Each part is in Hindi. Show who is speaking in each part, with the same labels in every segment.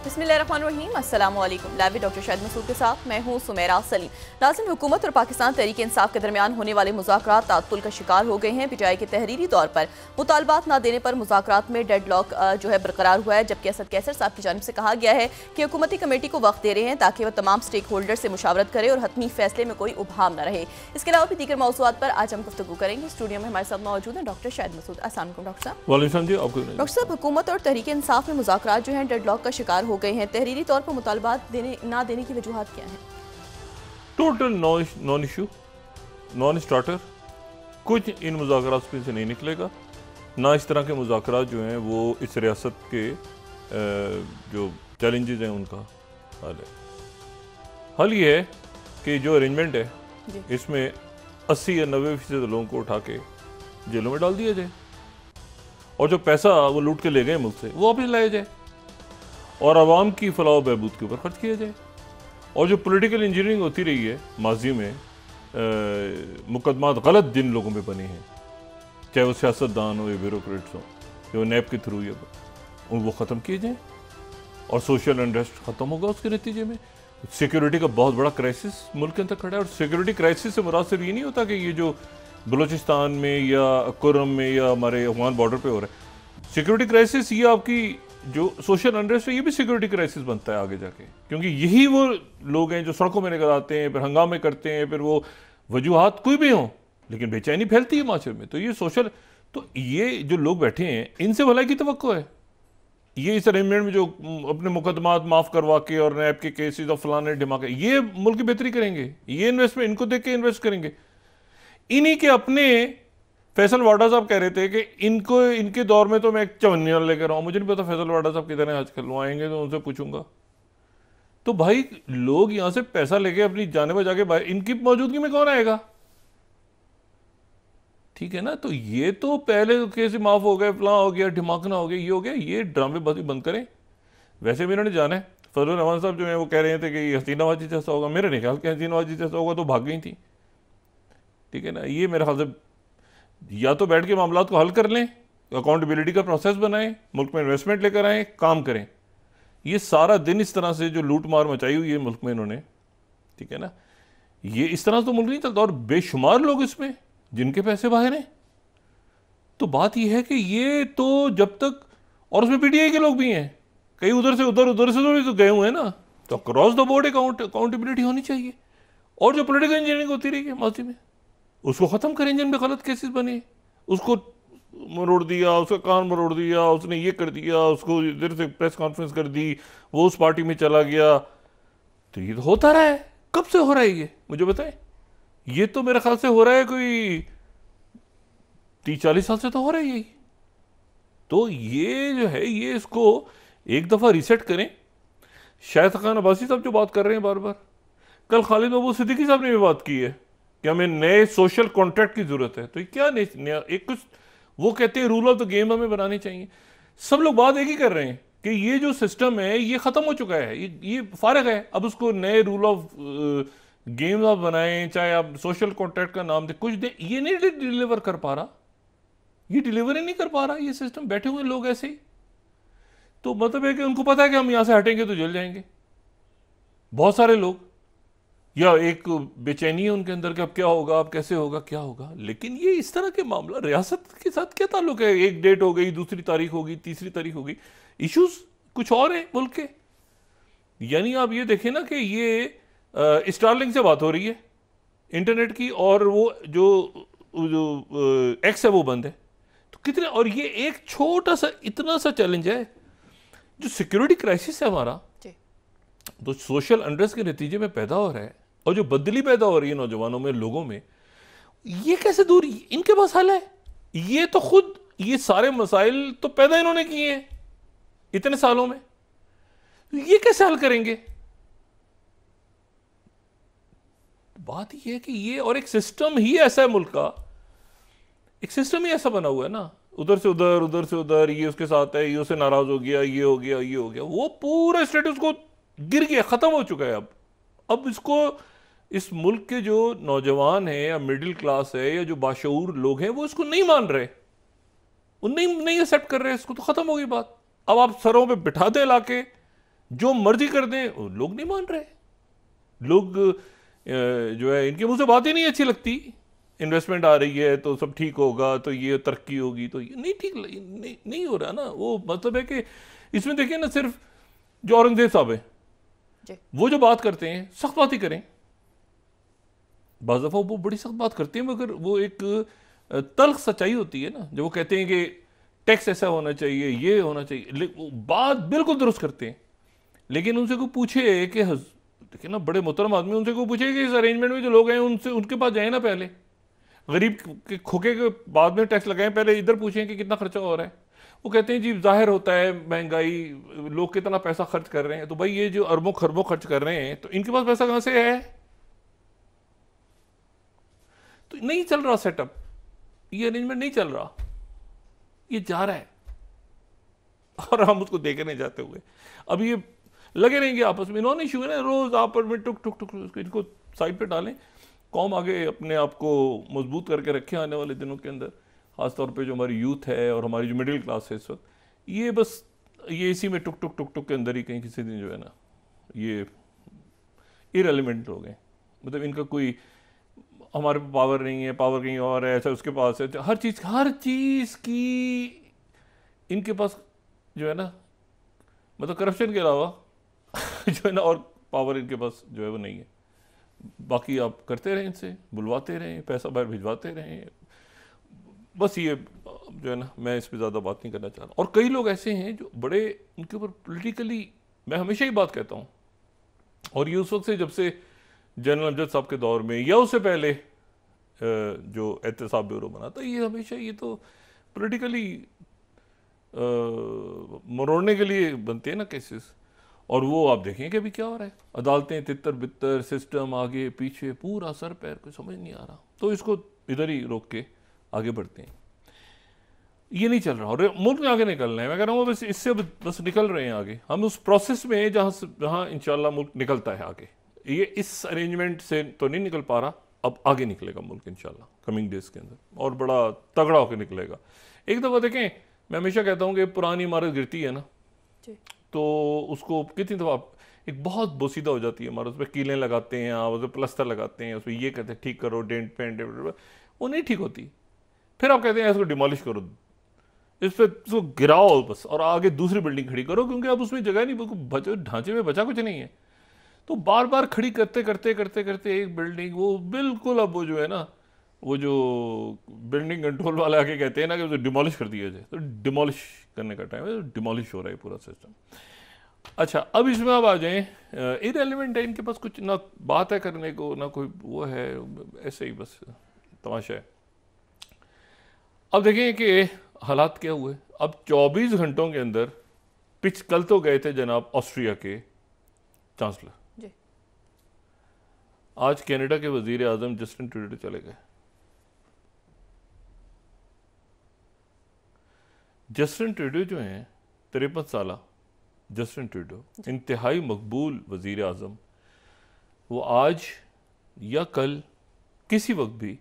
Speaker 1: बिस्मिल्लाहिर्रहमानिर्रहीम, अस्सलामु अलैकुम। लाइव डॉक्टर शाहिद मसूद के साथ मैं हूँ सुमेरा सलीम। नाज़रीन, हुकूमत और पाकिस्तान तहरीक इंसाफ के दरमियान होने वाले मुज़ाकरात ताअत्तुल का शिकार हो गए हैं। पीटीआई के तहरीरी तौर पर मुतालबात न देने पर मुज़ाकरात में डेडलॉक जो है बरकरार हुआ है, जबकि असद कैसर साहब की जानिब से कहा गया है कि हुकूमती कमेटी को वक्त दे रहे हैं ताकि वह तमाम स्टेक होल्डर से मुशावरत करे और हतमी फैसले में कोई उभाम न रहे। इसके अलावा भी दीगर मौज़ूआत पर आज हम गुफ्तगू करेंगे। स्टूडियो में हमारे साथ मौजूद हैं डॉक्टर शाहिद मसूद। अस्सलाम वालेकुम डॉक्टर साहब। डॉक्टर साहब, हुकूमत और तहरीक इंसाफ में मुज़ाकरात जो हैं डेडलॉक का शिकार हो गए हैं। तहरीरी तौर पर मुतालबात ना देने की वजूहात क्या है?
Speaker 2: Total non issue, non starter. कुछ इन मुज़ाकरात से नहीं निकलेगा। ना इस तरह के मुज़ाकरात जो हैं वो इस रियासत के जो चैलेंजेस हैं उनका हल है। हल ये है कि जो अरेंजमेंट है इसमें 80 या 90% लोगों को उठा के जेलों में डाल दिया जाए और जो पैसा वो लूट के ले गए मुल्क से वो वापस लाया जाए और आवाम की फलाह बहबूद के ऊपर खर्च किया जाए। और जो पॉलिटिकल इंजीनियरिंग होती रही है माजी में, मुकदमात गलत जिन लोगों पे बने हैं, चाहे वो सियासतदान हो या ब्यूरोक्रेट्स हो, जो नैब के थ्रू वो ख़त्म किए जाएँ और सोशल अनरेस्ट ख़त्म होगा। उसके नतीजे में सिक्योरिटी का बहुत बड़ा क्राइसिस मुल्क के अंदर खड़ा है। और सिक्योरिटी क्राइसिस से मुराद सिर्फ ये नहीं होता कि ये जो बलूचिस्तान में या कुरम में या हमारे अफगान बॉर्डर पे हो रहा है। सिक्योरिटी क्राइसिस ये आपकी जो सोशल अनरेस्ट है ये भी सिक्योरिटी क्राइसिस बनता है आगे जाके, क्योंकि यही वो लोग हैं जो सड़कों में निकल आते हैं, फिर हंगामे करते हैं, फिर वो वजूहात कोई भी हों लेकिन बेचैनी फैलती है माशरे में। तो ये सोशल, तो ये जो लोग बैठे हैं इनसे भलाई की तवक्को है। ये इस अरेंजमेंट में जो अपने मुकदमात माफ़ करवा के और नैब के केसेस और फलाने ढिमाके, ये मुल्क की बेहतरी करेंगे। ये इन्वेस्टमेंट इनको देख के इन्वेस्ट करेंगे। इन्हीं के अपने फैसल वाडा साहब कह रहे थे कि इनके दौर में तो मैं एक चवन्नी लेकर आऊँ। मुझे नहीं पता फैसल वाडा साहब किधर हैं आजकल, वो आएंगे तो उनसे पूछूंगा। तो भाई लोग यहाँ से पैसा लेके अपनी जाने बजा के इनकी मौजूदगी में कौन आएगा? ठीक है ना। तो ये तो पहले केस माफ हो गए, फलां हो गया, ढिमाकना हो गया, ये हो गया, ये ड्रामेबाजी बंद करें। वैसे भी इन्होंने जाना है। फजल रहमान साहब जो है वो कह रहे थे कि हसीनाबाजी जैसा होगा। मेरे नहीं ख्याल कि हसीनाबाजी जैसा होगा, तो भाग गई थी। ठीक है ना। ये मेरे ख्याल से या तो बैठ के मामला को हल कर लें, अकाउंटेबिलिटी का प्रोसेस बनाएं, मुल्क में इन्वेस्टमेंट लेकर आएँ, काम करें। ये सारा दिन इस तरह से जो लूट मार मचाई हुई है मुल्क में इन्होंने, ठीक है ना, ये इस तरह से तो मुल्क नहीं चलता। और बेशुमार लोग इसमें जिनके पैसे बाहर हैं। तो बात यह है कि ये तो जब तक, और उसमें पीटीआई के लोग भी हैं, कई उधर से तो गए हुए हैं ना। तो क्रॉस द बोर्ड अकाउंटेबिलिटी होनी चाहिए। और जो पॉलिटिकल इंजीनियरिंग होती रही है माजी में, उसको ख़त्म करें। जिन में गलत केसेस बने उसको मरोड़ दिया, उसका कान मरोड़ दिया, उसने ये कर दिया, उसको इधर से प्रेस कॉन्फ्रेंस कर दी, वो उस पार्टी में चला गया। तो ये तो होता रहा है। कब से हो रहा है ये मुझे बताएं? ये तो मेरे ख्याल से हो रहा है कोई 30-40 साल से तो हो रहा है यही। तो ये जो है ये इसको एक दफ़ा रीसेट करें। शायद खान अब्बासी साहब जो बात कर रहे हैं बार बार, कल खालिद महबूब सिद्दीकी साहब ने भी बात की है कि हमें नए सोशल कॉन्ट्रैक्ट की जरूरत है। तो क्या नया एक कुछ वो कहते हैं रूल ऑफ द गेम हमें बनानी चाहिए। सब लोग बात एक ही कर रहे हैं कि ये जो सिस्टम है ये ख़त्म हो चुका है, ये फारग है। अब उसको नए रूल ऑफ गेम आप बनाएं, चाहे आप सोशल कॉन्ट्रैक्ट का नाम दे, कुछ दे, ये नहीं डिलीवर कर पा रहा। ये डिलीवर ही नहीं कर पा रहा ये सिस्टम। बैठे हुए लोग ऐसे ही। तो मतलब है कि उनको पता है कि हम यहां से हटेंगे तो जल जाएंगे बहुत सारे लोग, या एक बेचैनी है उनके अंदर कि अब क्या होगा, अब कैसे होगा, क्या होगा। लेकिन ये इस तरह के मामला रियासत के साथ क्या ताल्लुक है? एक डेट हो गई, दूसरी तारीख होगी, तीसरी तारीख होगी, इश्यूज कुछ और है मुल्क के। यानी आप ये देखें ना कि ये स्टारलिंक से बात हो रही है इंटरनेट की, और वो जो एक्स है वो बंद है। तो कितने, और ये एक छोटा सा इतना सा चैलेंज है जो सिक्योरिटी क्राइसिस है हमारा, तो सोशल अनरेस्ट के नतीजे में पैदा हो रहा है, और जो बदली पैदा हो रही है नौजवानों में, लोगों में, ये कैसे दूर, इनके पास हल है? ये तो खुद ये सारे मसाइल तो पैदा इन्होंने किए हैं इतने सालों में, ये कैसे हल करेंगे? बात यह है कि ये, और एक सिस्टम ही ऐसा है मुल्क का, एक सिस्टम ही ऐसा बना हुआ है ना, उधर से उधर, उधर से उधर, ये उसके साथ है, ये उससे नाराज हो गया, ये हो गया, ये हो गया, वो पूरा स्टेटस को गिर गया, खत्म हो चुका है। अब इसको, इस मुल्क के जो नौजवान हैं या मिडिल क्लास है या जो बाशऊर लोग हैं वो इसको नहीं मान रहे, वो नहीं एक्सेप्ट कर रहे, इसको। तो खत्म हो गई बात। अब आप सरों पे बिठा दें लाके जो मर्जी कर दें, लोग नहीं मान रहे। लोग जो है इनके मुंह से बात ही नहीं अच्छी लगती। इन्वेस्टमेंट आ रही है तो सब ठीक होगा, तो ये तरक्की होगी, तो ये नहीं ठीक, नहीं हो रहा ना। वो मतलब है कि इसमें देखिए ना, सिर्फ जो औरंगजेब साहब है वो जो बात करते हैं सख्त बात ही करें, बाज़ दफ़ा वो बड़ी सख्त बात करते हैं, मगर वो एक तल्ख सच्चाई होती है ना, जब वो कहते हैं कि टैक्स ऐसा होना चाहिए, ये होना चाहिए, वो बात बिल्कुल दुरुस्त करते हैं। लेकिन उनसे कोई पूछे कि देखिए ना, बड़े मोहतरम आदमी, उनसे कोई पूछे कि इस अरेंजमेंट में जो लोग हैं उनसे उनके पास जाए ना, पहले गरीब के खोखे के बाद में टैक्स लगाएं, पहले इधर पूछें कि कितना खर्चा हो रहा है। वो कहते हैं जी जाहिर होता है महंगाई, लोग कितना पैसा खर्च कर रहे हैं, तो भाई ये जो अरबों खरबों खर्च कर रहे हैं तो इनके पास पैसा कहां से है? तो नहीं चल रहा सेटअप, ये अरेंजमेंट नहीं चल रहा, ये जा रहा है और हम उसको देखे नहीं जाते हुए। अब ये लगे रहेंगे आपस में, नॉन इशू है ना, रोज आपस में टुक टुक टुक इनको साइड पे डालें। कौम आगे अपने आप को मजबूत करके रखे आने वाले दिनों के अंदर, खासतौर पे जो हमारी यूथ है और हमारी जो मिडिल क्लास है इस वक्त, ये बस ये इसी में टुक टुक टुक टुक के अंदर ही कहीं किसी दिन जो है ना, ये इररिलेवेंट हो गए। मतलब इनका कोई, हमारे पास पावर नहीं है, पावर कहीं और है, ऐसा उसके पास है, हर चीज़ की इनके पास जो है ना, मतलब करप्शन के अलावा जो है ना और पावर इनके पास जो है वो नहीं है। बाकी आप करते रहें, इनसे बुलवाते रहें, पैसा बाहर भिजवाते रहें, बस ये जो है ना, मैं इस पर ज़्यादा बात नहीं करना चाह रहा। और कई लोग ऐसे हैं जो बड़े उनके ऊपर पॉलिटिकली, मैं हमेशा ही बात कहता हूँ, और ये उस वक्त से जब से जनरल अमजद साहब के दौर में या उससे पहले जो एहतसाब ब्यूरो बना था, ये हमेशा ये तो पॉलिटिकली मरोड़ने के लिए बनते हैं ना केसेस। और वो आप देखें कि अभी क्या हो रहा है, अदालतें तितर बितर, सिस्टम आगे पीछे, पूरा सर पैर कोई समझ नहीं आ रहा, तो इसको इधर ही रोक के आगे बढ़ते हैं। ये नहीं चल रहा और मुल्क में आगे निकलना है। मैं कह रहा हूँ बस इससे बस निकल रहे हैं आगे, हम उस प्रोसेस में जहाँ इंशाल्लाह मुल्क निकलता है आगे। ये इस अरेंजमेंट से तो नहीं निकल पा रहा, अब आगे निकलेगा मुल्क इंशाल्लाह कमिंग डेज के अंदर, और बड़ा तगड़ा होकर निकलेगा। एक दफ़ा देखें, मैं हमेशा कहता हूँ कि पुरानी इमारत गिरती है ना, तो उसको कितनी दफ़ा एक बहुत बोसीदा हो जाती है इमारत, उस पर कीलें लगाते हैं आप, उस पर प्लस्तर लगाते हैं, उस पर ये कहते हैं ठीक करो, डेंट पेंट, वो नहीं ठीक होती। फिर आप कहते हैं इसको डिमोलिश करो, इस पर इसको गिराओ बस, और आगे दूसरी बिल्डिंग खड़ी करो, क्योंकि अब उसमें जगह नहीं, ढांचे में बचा कुछ नहीं है। तो बार बार खड़ी करते करते करते करते एक बिल्डिंग, वो बिल्कुल अब वो जो है ना, वो जो बिल्डिंग कंट्रोल वाले आके कहते हैं ना कि डिमोलिश कर दिया जाए, तो डिमोलिश करने का टाइम है, डिमोलिश हो रहा है पूरा सिस्टम। अच्छा, अब इसमें आप आ जाएं, इररिलेवेंट है, इनके पास कुछ ना बात है करने को, ना कोई वो है, ऐसे ही बस तमाशा है। अब देखें कि हालात क्या हुए। अब 24 घंटों के अंदर कल तो गए थे जनाब ऑस्ट्रिया के चांसलर, आज कनाडा के वजीर आजम जस्टिन ट्रूडो चले गए। जस्टिन ट्रूडो जो हैं 53 साल जस्टिन ट्रूडो, इंतहाई मकबूल वजीर आजम, वो आज या कल किसी वक्त भी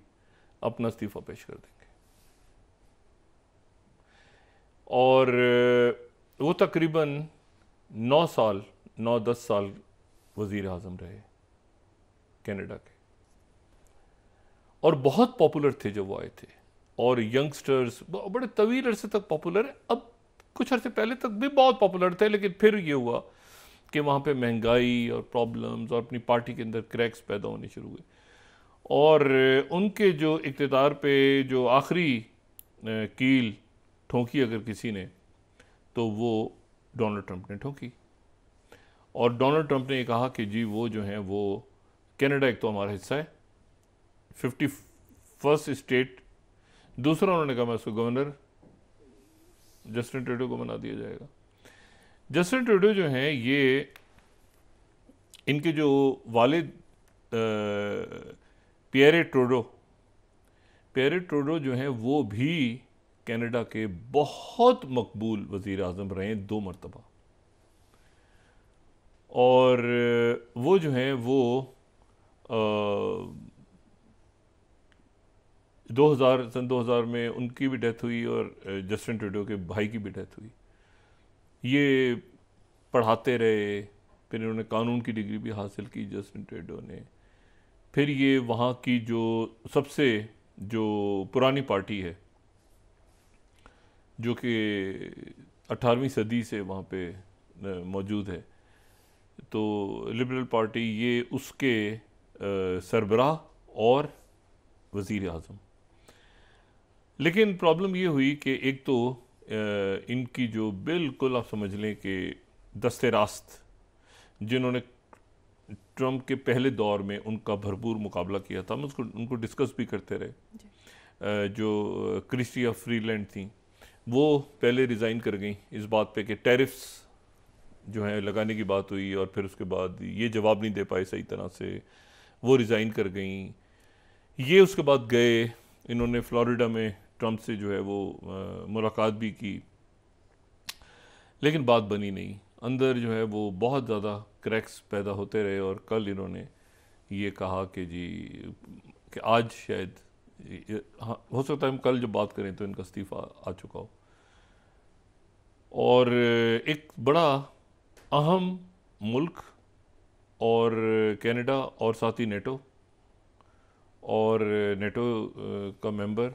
Speaker 2: अपना इस्तीफा पेश कर देंगे। और वो तकरीबन 9-10 साल वजीर आजम रहे कनाडा के, और बहुत पॉपुलर थे जब वो आए थे, और यंगस्टर्स बड़े तवील अरसे तक पॉपुलर है। अब कुछ अरसे पहले तक भी बहुत पॉपुलर थे, लेकिन फिर ये हुआ कि वहाँ पे महंगाई और प्रॉब्लम्स और अपनी पार्टी के अंदर क्रैक्स पैदा होने शुरू हुए, और उनके जो इक़्तिदार पे जो आखिरी कील ठोंकी अगर किसी ने, तो वो डोनाल्ड ट्रंप ने ठोंकी। और डोनाल्ड ट्रंप ने ये कहा कि जी वो जो हैं वो, कनाडा एक तो हमारा हिस्सा है, 51st स्टेट, दूसरा उन्होंने कहा मैं उसको गवर्नर जस्टिन ट्रूडो को बना दिया जाएगा। जस्टिन ट्रूडो जो हैं, ये इनके जो वालिद पियरे ट्रूडो जो हैं, वो भी कनाडा के बहुत मकबूल वज़ीर आज़म रहे हैं 2 मरतबा, और वो जो हैं वो 2000 में उनकी भी डेथ हुई, और जस्टिन ट्रूडो के भाई की भी डेथ हुई। ये पढ़ाते रहे, फिर इन्होंने कानून की डिग्री भी हासिल की जस्टिन ट्रूडो ने। फिर ये वहाँ की जो सबसे जो पुरानी पार्टी है जो कि 18वीं सदी से वहाँ पे मौजूद है, तो लिबरल पार्टी, ये उसके सरबराह और वज़ीर आज़म। लेकिन प्रॉब्लम ये हुई कि एक तो इनकी जो बिल्कुल आप समझ लें कि दस्ते रास्त जिन्होंने ट्रंप के पहले दौर में उनका भरपूर मुकाबला किया था, हम उनको डिस्कस भी करते रहे, जो क्रिस्टिया फ्रीलैंड थी, वो पहले रिज़ाइन कर गई इस बात पे कि टैरिफ्स जो है लगाने की बात हुई, और फिर उसके बाद ये जवाब नहीं दे पाए सही तरह से, वो रिज़ाइन कर गई। ये उसके बाद गए, इन्होंने फ्लोरिडा में ट्रंप से जो है वो मुलाकात भी की, लेकिन बात बनी नहीं। अंदर जो है वो बहुत ज़्यादा क्रैक्स पैदा होते रहे, और कल इन्होंने ये कहा कि जी कि आज शायद, हाँ हो सकता है हम कल जब बात करें तो इनका इस्तीफ़ा आ चुका हो। और एक बड़ा अहम मुल्क और कनाडा और साथ ही नेटो का मेंबर,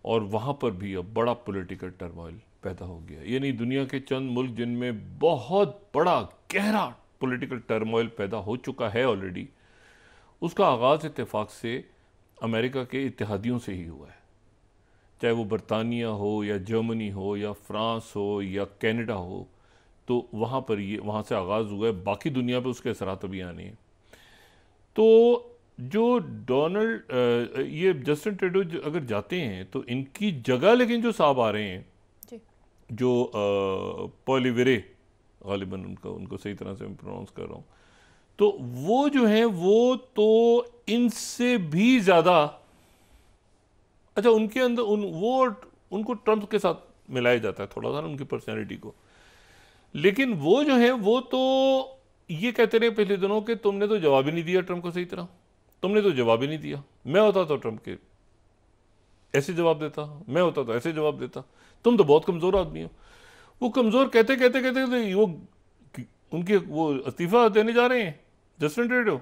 Speaker 2: और वहाँ पर भी अब बड़ा पॉलिटिकल टर्मोइल पैदा हो गया। यानी दुनिया के चंद मुल्क जिनमें बहुत बड़ा गहरा पॉलिटिकल टर्मोइल पैदा हो चुका है ऑलरेडी, उसका आगाज़ इत्तेफाक से अमेरिका के इत्तेहादियों से ही हुआ है, चाहे वो बरतानिया हो या जर्मनी हो या फ्रांस हो या कनाडा हो, तो वहाँ पर ये वहाँ से आगाज़ हुआ है। बाकी दुनिया पे उसके असरात अभी आने हैं। तो जो ये जस्टिन ट्रूडो अगर जाते हैं तो इनकी जगह लेकिन जो साहब आ रहे हैं
Speaker 1: जी।
Speaker 2: जो पॉलिवेरे, गालिबन उनको सही तरह से मैं प्रोनाउंस कर रहा हूँ, तो वो जो हैं वो तो इनसे भी ज़्यादा, अच्छा उनके अंदर उनको ट्रंप के साथ मिलाया जाता है थोड़ा सा ना, उनकी पर्सनैलिटी को, लेकिन वो जो है वो तो ये कहते रहे पिछले दिनों कि तुमने तो जवाब ही नहीं दिया ट्रंप को सही तरह, तुमने तो जवाब ही नहीं दिया। मैं होता तो ट्रंप के ऐसे जवाब देता, मैं होता तो ऐसे जवाब देता, तुम तो बहुत कमज़ोर आदमी हो। वो कमज़ोर कहते कहते कहते वो उनके वो इस्तीफ़ा देने जा रहे हैं जस्टिन ट्रूडो,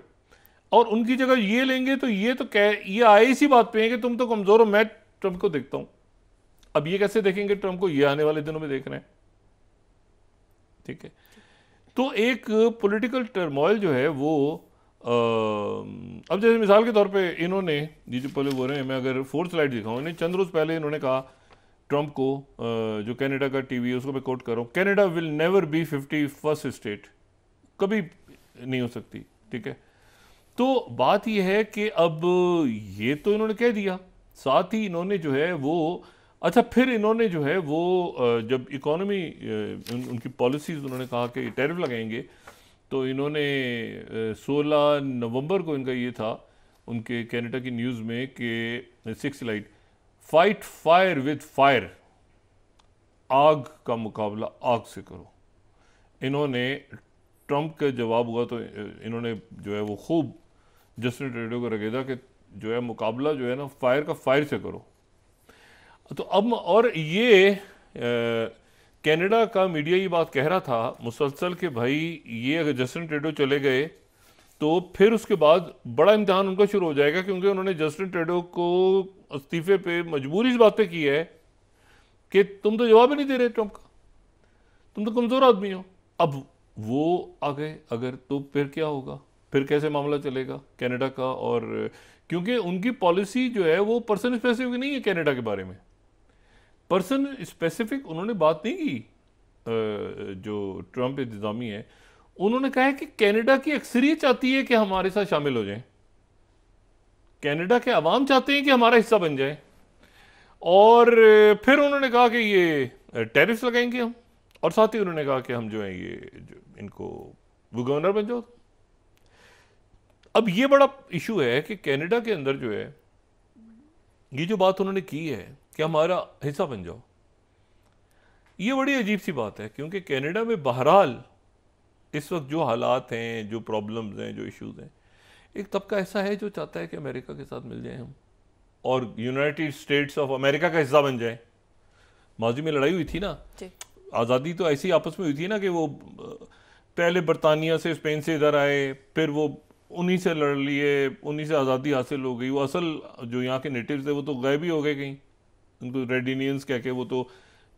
Speaker 2: और उनकी जगह ये लेंगे, तो ये आए इसी बात पे है कि तुम तो कमज़ोर हो, मैं ट्रंप को देखता हूँ। अब ये कैसे देखेंगे ट्रंप को, ये आने वाले दिनों में देख रहे हैं, ठीक है। तो एक पॉलिटिकल टर्मोइल जो है वो अब जैसे मिसाल के तौर पे इन्होंने ये जो पहले बोल रहे हैं, मैं अगर 4th स्लाइड दिखाऊँ, इन्हें चंद रोज़ पहले इन्होंने कहा ट्रंप को, जो कनाडा का टीवी है उसको मैं कोट कर रहा हूँ, Canada will never be 51st state, कभी नहीं हो सकती, ठीक है। तो बात यह है कि अब ये तो इन्होंने कह दिया, साथ ही इन्होंने जो है वो, अच्छा फिर इन्होंने जो है वो जब इकोनॉमी उनकी पॉलिसीज़ उन्होंने कहा कि टैरिफ लगाएंगे, तो इन्होंने 16 नवंबर को इनका ये था उनके कनाडा की न्यूज़ में कि 6 slide, fight fire with fire, आग का मुकाबला आग से करो। इन्होंने ट्रंप का जवाब हुआ तो इन्होंने जो है वो खूब जस्टिन ट्रूडो को रगेदा कि जो है मुकाबला जो है ना फायर का फायर से करो। तो अब और ये कनाडा का मीडिया ये बात कह रहा था मुसलसल कि भाई ये अगर जस्टिन ट्रूडो चले गए तो फिर उसके बाद बड़ा इम्तिहान उनका शुरू हो जाएगा, क्योंकि उन्होंने जस्टिन ट्रूडो को इस्तीफे पे मजबूर इस बात पे की है कि तुम तो जवाब ही नहीं दे रहे ट्रंप का, तुम तो कमज़ोर आदमी हो। अब वो आ गए अगर, तो फिर क्या होगा, फिर कैसे मामला चलेगा कनाडा का, और क्योंकि उनकी पॉलिसी जो है वो पर्सन स्पेसिफिक नहीं है कनाडा के बारे में, पर्सन स्पेसिफिक उन्होंने बात नहीं की। जो ट्रंप इंतजामी है उन्होंने कहा है कि कनाडा की अक्सरियत चाहती है कि हमारे साथ शामिल हो जाएं, कनाडा के अवाम चाहते हैं कि हमारा हिस्सा बन जाए, और फिर उन्होंने कहा कि ये टैरिफ्स लगाएंगे हम, और साथ ही उन्होंने कहा कि हम जो है ये इनको वो गवर्नर बन जाओ। अब ये बड़ा इशू है कि कनाडा के अंदर जो है ये जो बात उन्होंने की है कि हमारा हिस्सा बन जाओ, ये बड़ी अजीब सी बात है, क्योंकि कनाडा में बहरहाल इस वक्त जो हालात हैं, जो प्रॉब्लम्स हैं, जो इश्यूज हैं, एक तबका ऐसा है जो चाहता है कि अमेरिका के साथ मिल जाए हम और यूनाइटेड स्टेट्स ऑफ अमेरिका का हिस्सा बन जाए। माजी में लड़ाई हुई थी ना, आज़ादी तो ऐसी आपस में हुई थी ना कि वो पहले बरतानिया से स्पेन से इधर आए, फिर वो उन्हीं से लड़ लिए, उन्हीं से आज़ादी हासिल हो गई। वो असल जो यहाँ के नेटिव्स थे वो तो गायब ही हो गए कहीं, उनको रेड इंडियंस कह के, वो तो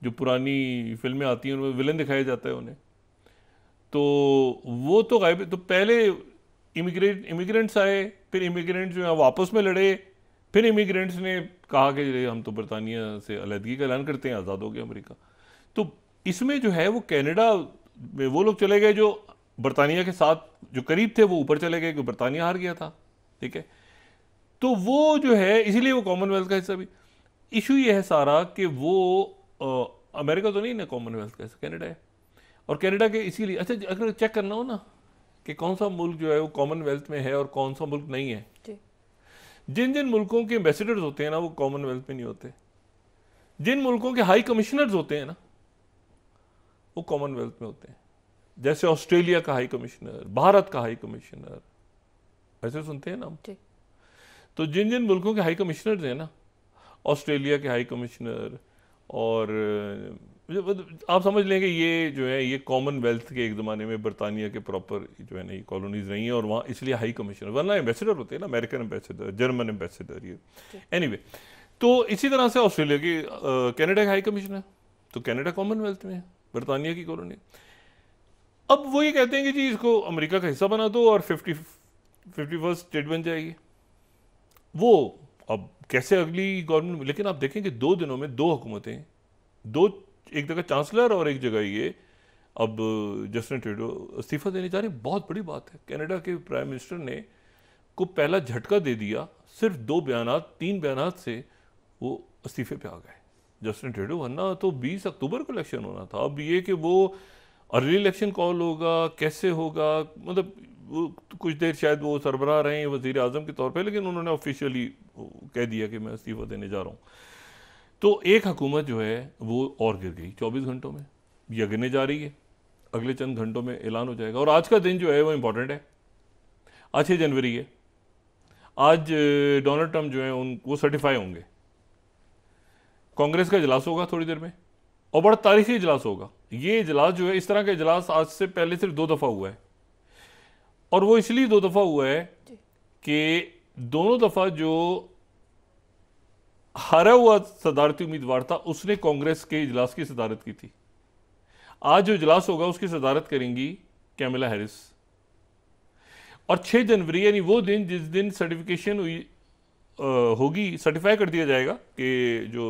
Speaker 2: जो पुरानी फिल्में आती हैं उनमें विलन दिखाया जाता है उन्हें, तो वो तो गायब। तो पहले इमिग्रेंट्स आए, फिर इमिग्रेंट्स जो है वापस में लड़े, फिर इमिग्रेंट्स ने कहा कि हम तो बरतानिया से अलहदगी का ऐलान करते हैं, आज़ाद हो गया अमेरिका। तो इसमें जो है वो कनाडा में वो लोग चले गए जो बरतानिया के साथ जो करीब थे, वो ऊपर चले गए क्योंकि बरतानिया हार गया था, ठीक है। तो वो जो है इसीलिए वो कॉमनवेल्थ का हिस्सा भी। इशू ये है सारा कि वो अमेरिका तो नहीं ना कॉमनवेल्थ का हिस्सा, कनाडा है। और कनाडा के इसीलिए, अच्छा अगर चेक करना हो ना कि कौन सा मुल्क जो है वो कॉमनवेल्थ में है और कौन सा मुल्क नहीं है, जिन जिन मुल्कों के एम्बेसडर्स होते हैं ना वो कॉमनवेल्थ में नहीं होते, जिन मुल्कों के हाई कमिश्नर्स होते हैं ना वो कॉमनवेल्थ में होते हैं। जैसे ऑस्ट्रेलिया का हाई कमिश्नर, भारत का हाई कमिश्नर, ऐसे सुनते हैं ना हम। तो जिन जिन मुल्कों के हाई कमिश्नर्स हैं ना, ऑस्ट्रेलिया के हाई कमिश्नर, और आप समझ लेंगे ये जो है ये कॉमनवेल्थ के एक ज़माने में बरतानिया के प्रॉपर जो है ना ये कॉलोनीज नहीं है, और वहाँ इसलिए हाई कमिश्नर, वरना एम्बेसडर होते हैं ना, अमेरिकन एम्बेसडर, जर्मन एम्बेसडर, ये एनीवे। तो इसी तरह से ऑस्ट्रेलिया की कनाडा के हाई कमिश्नर, तो कनाडा कॉमनवेल्थ में है, बरतानिया की कॉलोनी। अब वो ये कहते हैं कि जी इसको अमेरिका का हिस्सा बना दो और 51st स्टेट बन जाएगी। वो अब कैसे अगली गवर्नमेंट, लेकिन आप देखें कि 2 दिनों में 2 हुकूमतें, एक जगह चांसलर और एक जगह ये, अब जस्टिन ट्रूडो इस्तीफा देने जा रहे हैं। बहुत बड़ी बात है, कनाडा के प्राइम मिनिस्टर ने को पहला झटका दे दिया, सिर्फ 2 बयानात 3 बयानात से वो इस्तीफे पे आ गए जस्टिन ट्रूडो, वरना तो 20 अक्टूबर को इलेक्शन होना था। अब ये कि वो अर्ली इलेक्शन कॉल होगा, कैसे होगा, मतलब कुछ देर शायद वो सरबराह रहे हैं वज़ीर आज़म के तौर पे, लेकिन उन्होंने ऑफिशियली कह दिया कि मैं इस्तीफा देने जा रहा हूँ। तो एक हुकूमत जो है वो और गिर गई 24 घंटों में, ये गिरने जा रही है, अगले चंद घंटों में ऐलान हो जाएगा। और आज का दिन जो है वो इम्पोर्टेंट है, आज 6 जनवरी है। आज डोनाल्ड ट्रंप जो है वो सर्टिफाई होंगे, कांग्रेस का इजलास होगा थोड़ी देर में, और बड़ा तारीखी इजलास होगा। ये इजलास जो है, इस तरह का इजलास आज से पहले सिर्फ 2 दफ़ा हुआ है, और वो इसलिए 2 दफ़ा हुआ है कि दोनों दफ़ा जो हारा हुआ सदारती उम्मीदवार था उसने कांग्रेस के इजलास की सदारत की थी। आज जो इजलास होगा उसकी सदारत करेंगी कैमला हैरिस। और 6 जनवरी यानी वो दिन जिस दिन सर्टिफिकेशन हुई होगी, सर्टिफाई कर दिया जाएगा कि जो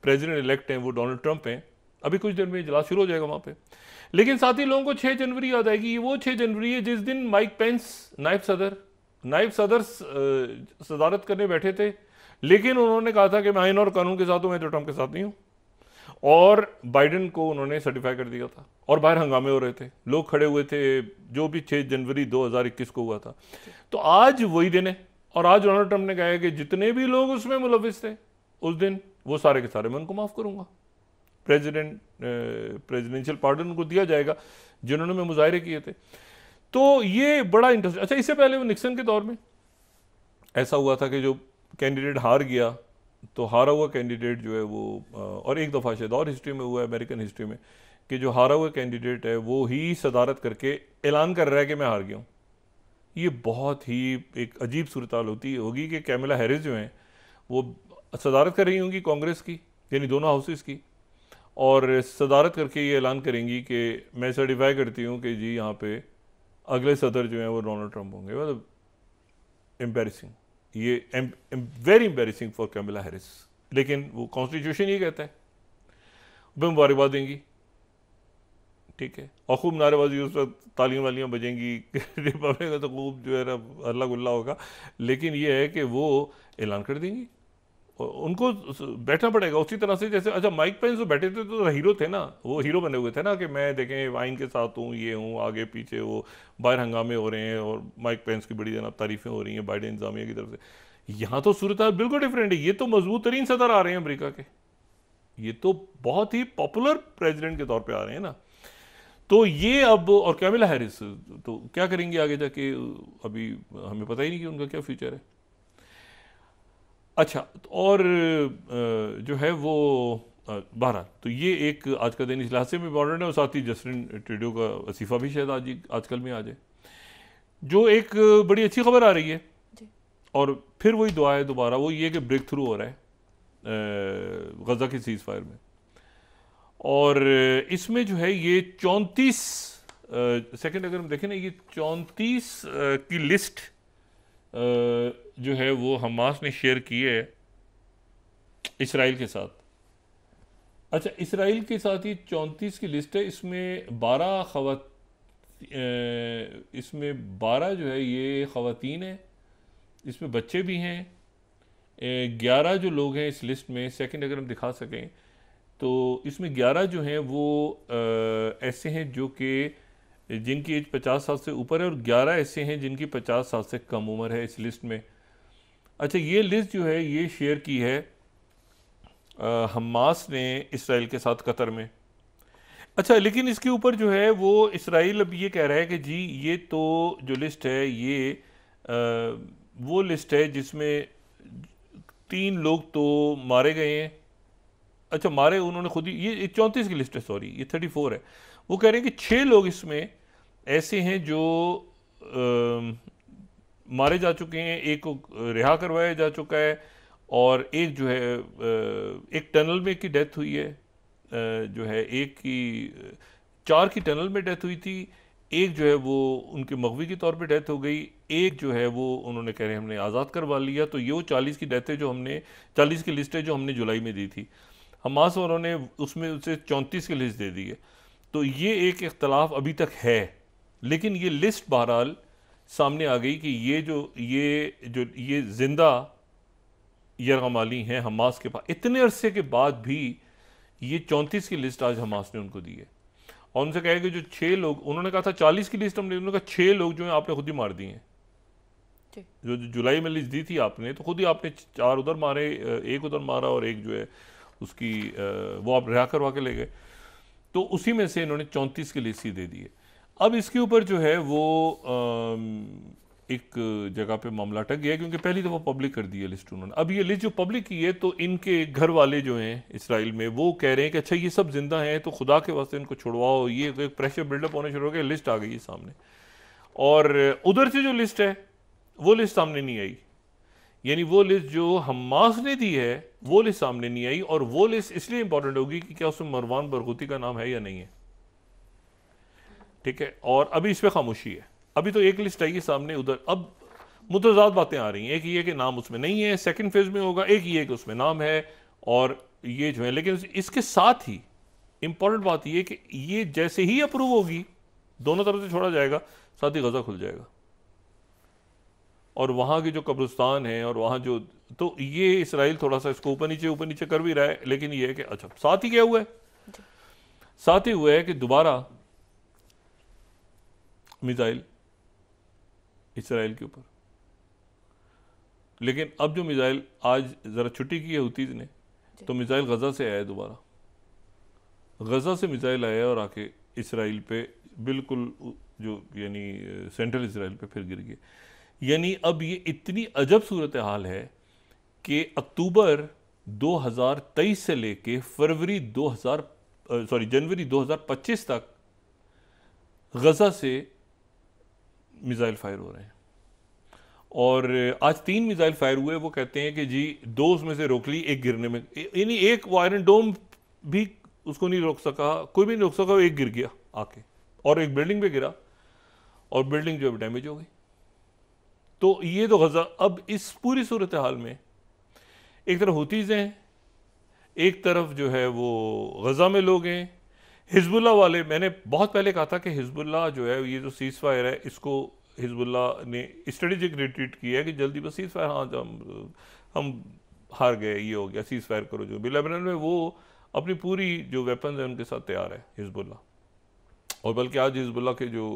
Speaker 2: प्रेसिडेंट इलेक्ट हैं वो डोनाल्ड ट्रंप हैं। अभी कुछ देर में इजलास शुरू हो जाएगा वहाँ पे, लेकिन साथ ही लोगों को 6 जनवरी याद आएगी। वो 6 जनवरी है जिस दिन माइक पेंस नायब सदर सदारत करने बैठे थे, लेकिन उन्होंने कहा था कि मैं आईन और कानून के साथ हूँ, मैं तो ट्रंप के साथ नहीं हूँ, और बाइडेन को उन्होंने सर्टिफाई कर दिया था। और बाहर हंगामे हो रहे थे, लोग खड़े हुए थे, जो भी 6 जनवरी 2021 को हुआ था। तो आज वही दिन है, और आज डोनाल्ड ट्रंप ने कहा है कि जितने भी लोग उसमें मुलविस थे उस दिन, वो सारे के सारे मैं उनको माफ़ करूँगा। प्रेसिडेंशियल पार्डन उनको दिया जाएगा जिन्होंने में मुजाहरे किए थे। तो ये बड़ा इंटरेस्ट। अच्छा, इससे पहले वो निक्सन के दौर में ऐसा हुआ था कि जो कैंडिडेट हार गया, तो हारा हुआ कैंडिडेट जो है वो, और एक दफ़ा शायद और हिस्ट्री में हुआ है, अमेरिकन हिस्ट्री में, कि जो हारा हुआ कैंडिडेट है वो ही सदारत करके ऐलान कर रहा है कि मैं हार गया हूँ। ये बहुत ही एक अजीब सूरत-हाल होगी कि कैमला हैरिस जो हैं वो सदारत कर रही होंगी कांग्रेस की, यानी दोनों हाउसेस की, और सदारत करके ये ऐलान करेंगी कि मैं सर्टिफाई करती हूँ कि जी यहाँ पे अगले सदर जो हैं वो डोनाल्ड ट्रंप होंगे। मतलब एम्बेरसिंग, ये very embarrassing for Kamala Harris. लेकिन वो कॉन्स्टिट्यूशन ये कहता है, वो मुबारकबाद देंगी, ठीक है, और खूब नारेबाजी, उस वक्त तालियां वालियाँ बजेंगी, रिपब्लिक का तो खूब जो है ना हल्ला गुल्ला होगा। लेकिन ये है कि वो ऐलान कर देंगी, उनको बैठना पड़ेगा उसी तरह से जैसे, अच्छा माइक पेंस जो बैठे थे तो हीरो थे ना, वो हीरो बने हुए थे ना कि मैं देखें वाइन के साथ हूँ, ये हूँ, आगे पीछे वो बाहर हंगामे हो रहे हैं और माइक पेंस की बड़ी जनाब तारीफें हो रही हैं बाइडेन इंतजामिया की तरफ से। यहाँ तो सूरत बिल्कुल डिफरेंट है। ये तो मजबूत तरीन सदर आ रहे हैं अमेरिका के, ये तो बहुत ही पॉपुलर प्रेसिडेंट के तौर पर आ रहे हैं ना। तो ये अब, और कैमला हैरिस तो क्या करेंगे आगे जाके, अभी हमें पता ही नहीं कि उनका क्या फ्यूचर है। अच्छा, और जो है वो बहरहाल तो ये एक आज का दिन इस लिहाज से भी इम्पॉर्टेंट है, और साथ ही जस्टिन ट्रूडो का वसीफ़ा भी शायद आजकल में आ जाए, जो एक बड़ी अच्छी खबर आ रही है। और फिर वही दुआ है दोबारा, वो ये कि ब्रेक थ्रू हो रहा है गज़ा की सीज़ फायर में, और इसमें जो है ये 34 सेकंड अगर हम देखें ना, ये 34 की लिस्ट जो है वो हमास ने शेयर की है इसराइल के साथ। अच्छा, इसराइल के साथ ये 34 की लिस्ट है, इसमें 12 जो है ये ख़वातीन हैं, इसमें बच्चे भी हैं। 11 जो लोग हैं इस लिस्ट में, सेकंड अगर हम दिखा सकें तो इसमें 11 जो हैं वो ऐसे हैं जो कि जिनकी एज 50 साल से ऊपर है, और 11 ऐसे हैं जिनकी 50 साल से कम उम्र है इस लिस्ट में। अच्छा, ये लिस्ट जो है ये शेयर की है हमास ने इसराइल के साथ कतर में। अच्छा, लेकिन इसके ऊपर जो है वो इसराइल अब ये कह रहा है कि जी ये तो जो लिस्ट है ये वो लिस्ट है जिसमें 3 लोग तो मारे गए हैं। अच्छा, मारे उन्होंने खुद ही, ये 34 की लिस्ट है, सॉरी ये 34 है। वो कह रहे हैं कि 6 लोग इसमें ऐसे हैं जो मारे जा चुके हैं, एक को रिहा करवाया जा चुका है, और एक जो है एक टनल में की डेथ हुई है, जो है एक की 4 की टनल में डेथ हुई थी, एक जो है वो उनके मगवी के तौर पे डेथ हो गई, एक जो है वो उन्होंने कह रहे हैं हमने आज़ाद करवा लिया। तो ये वो 40 की डेथ है जो हमने 40 की लिस्ट है जो हमने जुलाई में दी थी। हमास वालों ने उसमें उसे 34 की लिस्ट दे दी है। तो ये एक इख्तलाफ अभी तक है, लेकिन ये लिस्ट बहरहाल सामने आ गई कि ये जिंदा यरगमाली हैं हमास के पास। इतने अरसे के बाद भी ये 34 की लिस्ट आज हमास ने उनको दी है, और उनसे कहा कि जो 6 लोग, उन्होंने कहा था 40 की लिस्ट हमने, उन्होंने कहा 6 लोग जो हैं आपने खुद ही मार दिए हैं। जो जुलाई में लिस्ट दी थी आपने, तो खुद ही आपने 4 उधर मारे, एक उधर मारा, और एक जो है उसकी वो आप रिहा करवा के ले गए। तो उसी में से इन्होंने 34 की लिस्ट ही दे दी है। अब इसके ऊपर जो है वो एक जगह पे मामला अटक गया, क्योंकि पहली दफ़ा पब्लिक कर दी है लिस्ट उन्होंने। अब ये लिस्ट जो पब्लिक की है, तो इनके घर वाले जो हैं इसराइल में वो कह रहे हैं कि अच्छा ये सब जिंदा हैं तो खुदा के वास्ते इनको छुड़वाओ। ये एक प्रेशर बिल्डअप होने शुरू हो गया, लिस्ट आ गई है सामने, और उधर से जो लिस्ट है वो लिस्ट सामने नहीं आई। यानी वो लिस्ट जो हमास ने दी है वो लिस्ट सामने नहीं आई, और वो लिस्ट इसलिए इंपॉर्टेंट होगी कि क्या उसमें मरवान बरगूती का नाम है या नहीं है। ठीक है, और अभी इस पर खामोशी है। अभी तो एक लिस्ट आई है सामने, उधर अब मुतज़ाद बातें आ रही हैं। एक ये कि नाम उसमें नहीं है, सेकंड फेज में होगा, एक ये कि उसमें नाम है, और ये जो है। लेकिन इसके साथ ही इंपॉर्टेंट बात ये कि ये जैसे ही अप्रूव होगी, दोनों तरफ से छोड़ा जाएगा, साथ ही गजा खुल जाएगा, और वहाँ के जो कब्रिस्तान है और वहाँ जो, तो ये इसराइल थोड़ा सा इसको ऊपर नीचे कर भी रहा है। लेकिन ये है कि अच्छा, साथ ही क्या हुआ है, साथ ही हुआ है कि दोबारा मिसाइल इसराइल के ऊपर। लेकिन अब जो मिसाइल आज ज़रा छुट्टी की है हुतीज़ ने, तो मिसाइल गज़ा से आया दोबारा, गज़ा से मिसाइल आया और आके इसराइल पे बिल्कुल जो यानी सेंट्रल इसराइल पे फिर गिर गए। यानी अब ये इतनी अजब सूरत हाल है कि अक्टूबर 2023 से लेके जनवरी 2025 तक गज़ा से मिसाइल फायर हो रहे हैं, और आज 3 मिसाइल फायर हुए। वो कहते हैं कि जी 2 उसमें से रोक ली, एक गिरने में, यानी एक वो आयरन डोम भी उसको नहीं रोक सका, कोई भी नहीं रोक सका, एक गिर गया आके, और एक बिल्डिंग पे गिरा, और बिल्डिंग जो है डैमेज हो गई। तो ये तो गज़ा, अब इस पूरी सूरत हाल में एक तरफ हुतीज़ हैं, एक तरफ जो है वो गज़ा में लोग हैं, हिजबुल्लाह वाले। मैंने बहुत पहले कहा था कि हिजबुल्लाह जो है, ये जो सीज़ फायर है, इसको हिजबुल्लाह ने स्ट्रेटेजिक रिट्रीट किया है कि जल्दी बस सीज़ फायर, हाँ हम हार गए, ये हो गया, सीज़ फायर करो। जो भी लेबनान में वो अपनी पूरी जो वेपन्स हैं उनके साथ तैयार है हिजबुल्लाह। और बल्कि आज हिजबुल्लाह के जो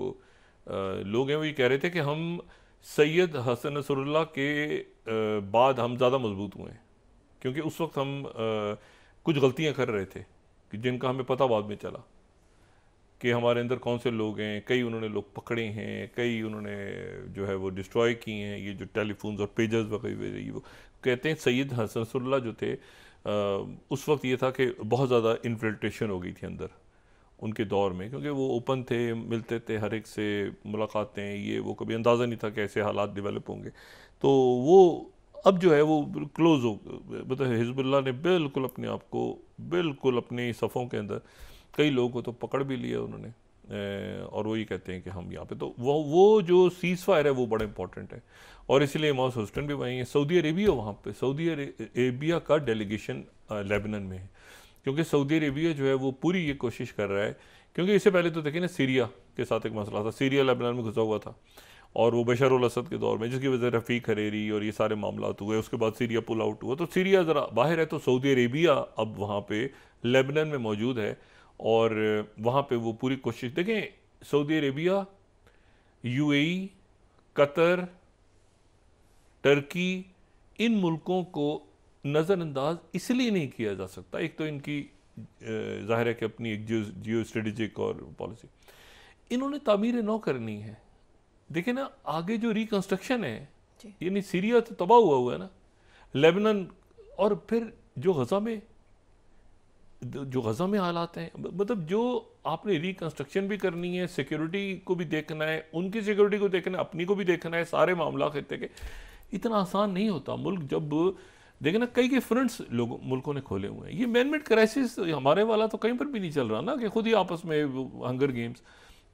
Speaker 2: लोग हैं वो ये कह रहे थे कि हम सैयद हसन नसरुल्लाह के बाद हम ज़्यादा मजबूत हुए हैं, क्योंकि उस वक्त हम कुछ गलतियां कर रहे थे कि जिनका हमें पता बाद में चला कि हमारे अंदर कौन से लोग हैं। कई उन्होंने लोग पकड़े हैं, कई उन्होंने जो है वो डिस्ट्रॉय किए हैं, ये जो टेलीफोन्स और पेजर्स वगैरह। वो कहते हैं सैयद हसन नसरुल्लाह जो थे उस वक्त ये था कि बहुत ज़्यादा इन्फिल्ट्रेशन हो गई थी अंदर उनके दौर में, क्योंकि वो ओपन थे, मिलते थे हर एक से, मुलाकातें, ये वो, कभी अंदाज़ा नहीं था कि ऐसे हालात डेवलप होंगे। तो वो अब जो है वो क्लोज हो, मतलब हिजबुल्लाह ने बिल्कुल अपने आप को बिल्कुल अपनी सफ़ों के अंदर कई लोगों को तो पकड़ भी लिया उन्होंने, और वो ये कहते हैं कि हम यहाँ पे, तो वो जो सीज़ फायर है वो बड़ा इंपॉर्टेंट है। और इसलिए मॉस होस्टन भी वहीं है। सऊदी अरेबिया, वहाँ पे सऊदी अरेबिया का डेलीगेशन लेबनान में है, क्योंकि सऊदी अरेबिया जो है वो पूरी ये कोशिश कर रहा है, क्योंकि इससे पहले तो देखिए ना सीरिया के साथ एक मसला था, सीरिया लेबनान में घुसा हुआ था, और वो बशर उल असद के दौर में, जिसकी वजह से रफ़ीक हरेरी और ये सारे मामला हुए, उसके बाद सीरिया पुल आउट हुआ, तो सीरिया ज़रा बाहर है, तो सऊदी अरेबिया अब वहाँ पे लेबनान में मौजूद है, और वहाँ पे वो पूरी कोशिश, देखें Saudi Arabia, UAE, Qatar, Turkey, इन मुल्कों को नज़रअंदाज इसलिए नहीं किया जा सकता, एक तो इनकी ज़ाहिर है कि अपनी एक जियो स्ट्रेटेजिक और पॉलिसी, इन्होंने तामीर नौ करनी है। देखिए ना आगे जो रिकंस्ट्रक्शन है, यानी सीरिया तो तबाह हुआ है ना, लेबनान, और फिर जो गज़ा में हालात हैं, मतलब जो आपने रिकंस्ट्रक्शन भी करनी है, सिक्योरिटी को भी देखना है, उनकी सिक्योरिटी को देखना है, अपनी को भी देखना है, सारे मामला खत्ते के, इतना आसान नहीं होता। मुल्क जब देखें ना, कई फ्रंट्स मुल्कों ने खोले हुए हैं, ये मैनमेड क्राइसिस हमारे वाला तो कहीं पर भी नहीं चल रहा ना, कि खुद ही आपस में हंगर गेम्स,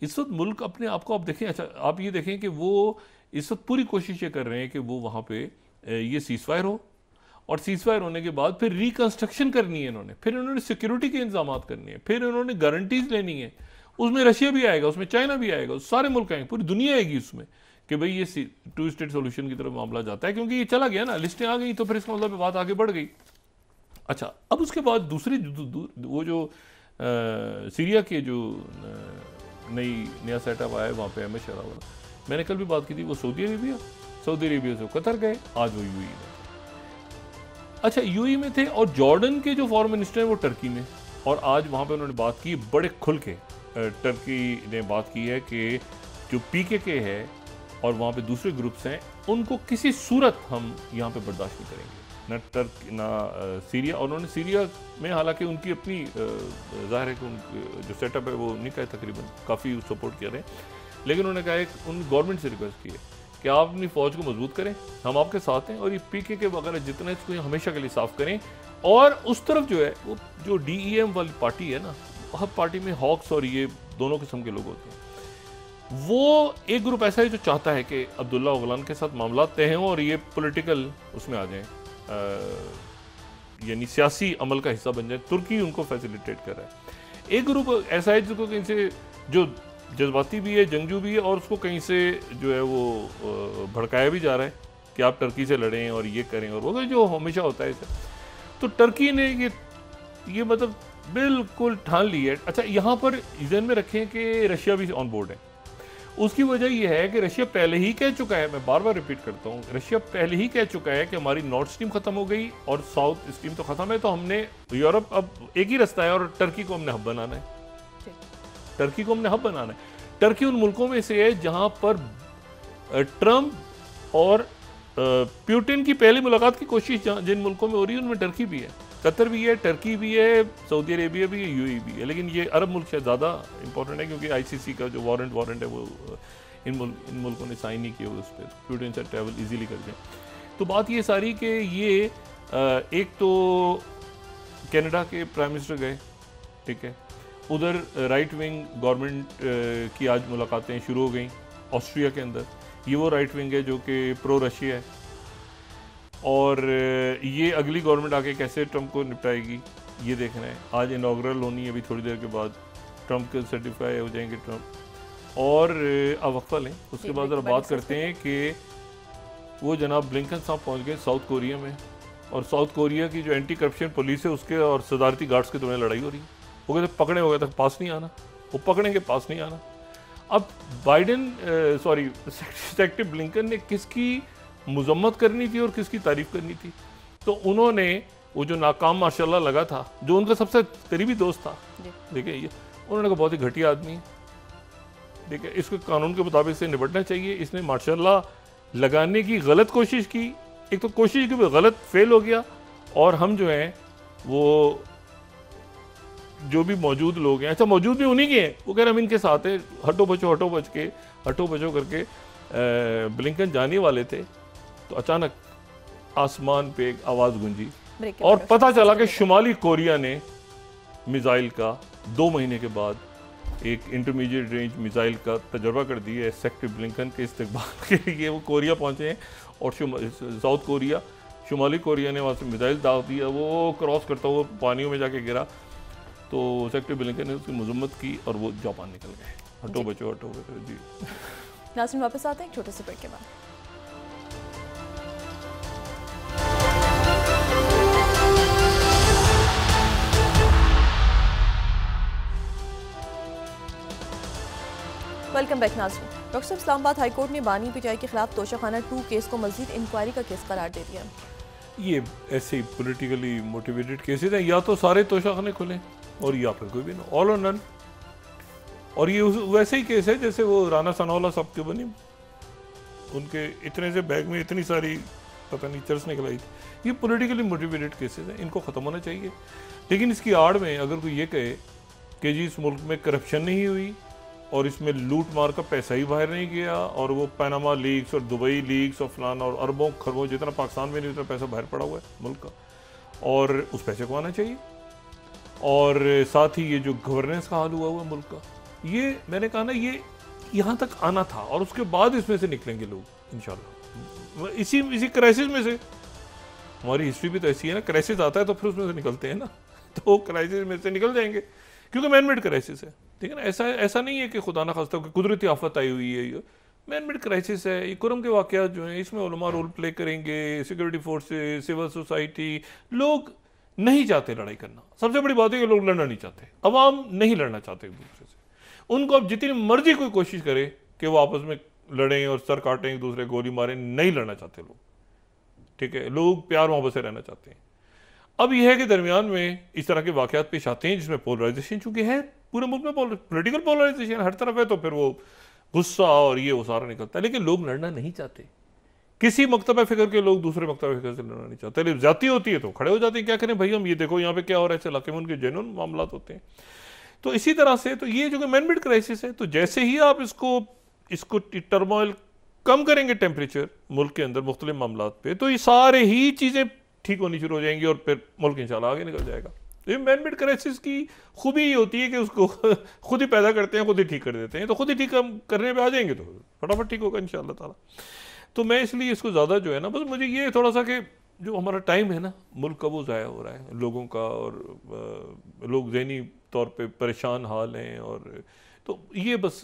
Speaker 2: इस वक्त मुल्क अपने आप को आप देखें, अच्छा आप ये देखें कि वो इस वक्त पूरी कोशिश ये कर रहे हैं कि वो वहाँ पे ये सीज़फायर हो, और सीज़फायर होने के बाद फिर रिकंस्ट्रक्शन करनी है इन्होंने, फिर इन्होंने सिक्योरिटी के इंतजाम करने हैं, फिर इन्होंने गारंटीज लेनी है, उसमें रशिया भी आएगा, उसमें चाइना भी आएगा, सारे मुल्क आएंगे, पूरी दुनिया आएगी उसमें, कि भाई ये टू स्टेट सोल्यूशन की तरफ मामला जाता है, क्योंकि ये चला गया ना, लिस्टें आ गई, तो फिर इसका मतलब बात आगे बढ़ गई। अच्छा, अब उसके बाद दूसरी वो जो सीरिया के जो नया सेटअप आया वहाँ पे अहमद शरा वाला, मैंने कल भी बात की थी, वो सऊदी अरेबिया से कतर गए, आज वो यूएई में। अच्छा, यूएई में थे, और जॉर्डन के जो फॉरेन मिनिस्टर हैं वो टर्की में, और आज वहाँ पे उन्होंने बात की बड़े खुल के, टर्की ने बात की है कि जो पीकेके है और वहाँ पे दूसरे ग्रुप्स हैं, उनको किसी सूरत हम यहाँ पे बर्दाश्त नहीं करेंगे, ना सीरिया, और उन्होंने सीरिया में हालांकि उनकी अपनी ज़ाहिर है कि जो सेटअप है वो नहीं कहा, तकरीबन काफ़ी सपोर्ट किया रहे, लेकिन उन्होंने कहा है, उन गवर्नमेंट से रिक्वेस्ट की है कि आप अपनी फ़ौज को मजबूत करें, हम आपके साथ हैं, और ये पीकेके वगैरह जितना इसको हमेशा के लिए साफ़ करें। और उस तरफ जो है वो जो DEM वाली पार्टी है ना, हर पार्टी में हॉक्स और ये दोनों किस्म के लोग होते हैं, वो एक ग्रुप ऐसा है जो चाहता है कि अब्दुल्ला ओगलान के साथ मामला तय हों और ये पॉलिटिकल उसमें आ जाएं, यानी सियासी अमल का हिस्सा बन जाए। तुर्की उनको फैसिलिटेट कर रहा है। एक ग्रुप ऐसा है जिसको कहीं से जो जज्बाती भी है, जंगजू भी है, और उसको कहीं से जो है वो भड़काया भी जा रहा है कि आप टर्की से लड़ें और ये करें और वो, जो हमेशा होता है इसे। तो टर्की ने ये मतलब बिल्कुल ठान ली है। अच्छा, यहाँ पर जहन में रखें कि रशिया भी ऑन बोर्ड है। उसकी वजह यह है कि रशिया पहले ही कह चुका है, मैं बार बार रिपीट करता हूँ, रशिया पहले ही कह चुका है कि हमारी नॉर्थ स्ट्रीम खत्म हो गई और साउथ स्ट्रीम तो खत्म है, तो हमने यूरोप अब एक ही रास्ता है और टर्की को हमने हब बनाना है। टर्की को हमने हब बनाना है। टर्की उन मुल्कों में से है जहां पर ट्रंप और पुतिन की पहली मुलाकात की कोशिश जिन मुल्कों में हो रही है उनमें टर्की भी है, कतर भी है, टर्की भी है, सऊदी अरेबिया भी है, यूएई भी है। लेकिन ये अरब मुल्क शायद ज़्यादा इंपॉर्टेंट है क्योंकि आईसीसी का जो वारंट है वो इन मुल्कों ने साइन नहीं किया उस पर, पुतिन से ट्रैवल ईजीली कर दें। तो बात ये सारी कि ये एक तो कनाडा के प्राइम मिनिस्टर गए, ठीक है, उधर राइट विंग गवर्नमेंट की आज मुलाकातें शुरू हो गई ऑस्ट्रिया के अंदर। ये वो राइट विंग है जो कि प्रो रशिया है और ये अगली गवर्नमेंट आके कैसे ट्रंप को निपटाएगी ये देखना है। आज इनॉग्रल होनी है अभी थोड़ी देर के बाद, ट्रंप के सर्टिफाई हो जाएंगे ट्रंप। और अब वक्फा लें, उसके बाद ज़रा बात करते हैं कि वो जनाब ब्लिंकन साहब पहुँच गए साउथ कोरिया में, और साउथ कोरिया की जो एंटी करप्शन पुलिस है उसके और सदारती गार्ड्स के दरमियान लड़ाई हो रही है। वो कहते पकड़े हो गए तक पास नहीं आना, वो पकड़ेंगे पास नहीं आना। अब सेक्रेटरी ब्लिंकन ने किसकी मजम्मत करनी थी और किसकी तारीफ करनी थी? तो उन्होंने वो जो नाकाम माशाल्लाह लगा था, जो उनका सबसे करीबी दोस्त था, देखिए ये उन्होंने कहा बहुत ही घटिया आदमी है, देखिए इसको कानून के मुताबिक से निपटना चाहिए। इसने माशाल्लाह लगाने की गलत कोशिश की, एक तो कोशिश की गलत फेल हो गया, और हम जो हैं वो जो भी मौजूद लोग हैं, अच्छा मौजूद भी उन्हीं के हैं, वो कह रहे हम इनके साथ है, हटो बचो करके ब्लिंकन जाने वाले थे तो अचानक आसमान पे एक आवाज़ गूंजी और पता चला कि शुमाली कोरिया ने मिसाइल का 2 महीने के बाद एक इंटरमीडिएट रेंज मिसाइल का तजर्बा कर दिया है। सेक्रेटरी ब्लिंकन के इस्तकबाल के लिए वो कोरिया पहुंचे हैं और साउथ कोरिया, शुमाली कोरिया ने वहाँ से मिसाइल दाग दिया, वो क्रॉस करता हुआ पानियों में जाके गिरा तो सेक्रेटरी ब्लिंकन ने उसकी मजम्मत की और वो जापान निकल गए। हटो बचो जी।
Speaker 1: नाज़रीन वापस आते हैं एक छोटे से ब्रेक के बाद। वेलकम बैक नाज़रीन। डॉक्टर साहब, इस्लामाबाद हाईकोर्ट ने बानी पिचाई के खिलाफ तोशाखाना 2 केस को मजीद इंक्वायरी का केस करार दे दिया।
Speaker 2: ये ऐसे ही पोलिटिकली मोटिवेटेड केसेस हैं, या तो सारे तोशाखाने खुले और या फिर कोई भी ना, ऑल और नन। और ये वैसे ही केस है जैसे वो राना सनाउल्लाह साहब के बनी, उनके इतने से बैग में इतनी सारी पता नहीं चर्च निकल आई थी। ये पॉलिटिकली मोटिवेटेड केसेस हैं, इनको ख़त्म होना चाहिए। लेकिन इसकी आड़ में अगर कोई ये कहे कि जी इस मुल्क में करप्शन नहीं हुई और इसमें लूट मार का पैसा ही बाहर नहीं गया और वो पैनामा लीक्स और दुबई लीक्स और फलाना और अरबों खरबों जितना पाकिस्तान में नहीं उतना पैसा बाहर पड़ा हुआ है मुल्क का, और उस पैसे को आना चाहिए। और साथ ही ये जो गवर्नेंस का हाल हुआ मुल्क का, ये मैंने कहा ना, ये यहाँ तक आना था और उसके बाद इसमें से निकलेंगे लोग इंशाल्लाह। इसी क्राइसिस में से, हमारी हिस्ट्री भी तो ऐसी है ना, क्राइसिस आता है तो फिर उसमें से निकलते हैं ना, तो क्राइसिस में से निकल जाएंगे क्योंकि मैन मेड क्राइसिस है। ठीक है ना, ऐसा नहीं है कि खुदा ना खास्ता कुदरती आफत आई हुई है, ये मैन मेड क्राइसिस है। ये कुरम के वाक़यात जो हैं इसमें उलमा रोल प्ले करेंगे, सिक्योरिटी फोर्सेस, सिविल सोसाइटी, लोग नहीं चाहते लड़ाई करना। सबसे बड़ी बात है कि लोग लड़ना नहीं चाहते, अवाम नहीं लड़ना चाहते एक दूसरे से। उनको अब जितनी मर्जी कोई कोशिश करे कि वो आपस में लड़ें और सर काटें, एक दूसरे गोली मारें, नहीं लड़ना चाहते लोग। ठीक है, लोग प्यार मोहब्बत से रहना चाहते हैं। अब यह है कि दरमियान में इस तरह के वाक़यात पेश आते हैं जिसमें पोलराइजेशन चूंकि है पूरे मुल्क में, पॉलिटिकल पोलराइजेशन हर तरफ है, तो फिर वो गुस्सा और ये वो सारा निकलता है। लेकिन लोग लड़ना नहीं चाहते, किसी मकतबा फिक्र के लोग दूसरे मकतबा फिक्र से लड़ना नहीं चाहते। लेकिन जाती होती है तो खड़े हो जाते हैं, क्या करें भाई हम, ये देखो यहाँ पे क्या हो रहा है, इस इलाके में उनके जेन्युइन मामला होते हैं। तो इसी तरह से तो ये जो मैन मेड क्राइसिस है, तो जैसे ही आप इसको टर्मोइल कम करेंगे टेम्परेचर मुल्क के अंदर मुख्तलिफ मामला पे, तो ये सारे ही चीज़ें ठीक होनी शुरू हो जाएंगी और फिर मुल्क इंशाल्लाह आगे निकल जाएगा। तो ये मैन मेड क्राइसिस की खूबी ये होती है कि उसको खुद ही पैदा करते हैं, खुद ही ठीक कर देते हैं। तो खुद ही ठीक करने पे आ जाएंगे तो फटाफट ठीक होगा इंशाल्लाह ताला। तो मैं इसलिए इसको ज़्यादा जो है ना, बस मुझे ये थोड़ा सा कि जो हमारा टाइम है ना मुल्क का, वो ज़ाया हो रहा है लोगों का, और लोग ज़हनी तौर पे परेशान हाल हैं। और तो ये बस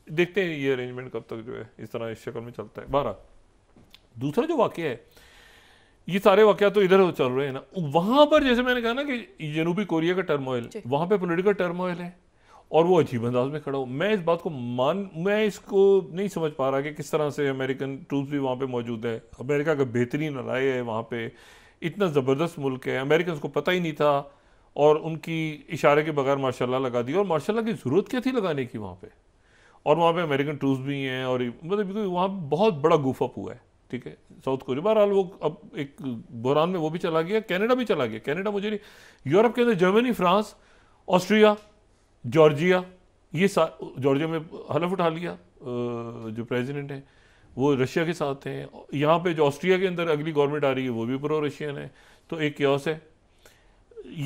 Speaker 2: देखते हैं ये अरेंजमेंट कब तक जो है इस तरह इस शक्ल में चलता है। 12 दूसरा जो वाक़या है, ये सारे वाक़यात तो इधर चल रहे हैं ना, वहाँ पर जैसे मैंने कहा ना कि जनूबी कोरिया का टर्मोइल, वहाँ पे पॉलिटिकल टर्मोइल है और वो अजीब अंदाज में खड़ा हो। मैं इस बात को मैं इसको नहीं समझ पा रहा कि किस तरह से अमेरिकन ट्रूप्स भी वहाँ पे मौजूद है। अमेरिका का बेहतरीन राय है वहाँ पे, इतना ज़बरदस्त मुल्क है, अमेरिकन को पता ही नहीं था और उनकी इशारे के बगैर मार्शल लगा दी। और मार्शल की ज़रूरत क्या थी लगाने की वहाँ पे, और वहाँ पे अमेरिकन ट्रूप्स भी हैं और मतलब वहाँ बहुत बड़ा गुफ अप हुआ है। ठीक है, साउथ कोरिया बहरहाल वो अब एक बहरान में वो भी चला गया, कनाडा भी चला गया। कनाडा मुझे नहीं, यूरोप के अंदर जर्मनी, फ्रांस, ऑस्ट्रिया, जॉर्जिया, ये जॉर्जिया में हलफ उठा लिया जो प्रेसिडेंट है वो रशिया के साथ हैं। यहाँ पे जो ऑस्ट्रिया के अंदर अगली गवर्नमेंट आ रही है वो भी प्रो रशियन है। तो एक क्योस है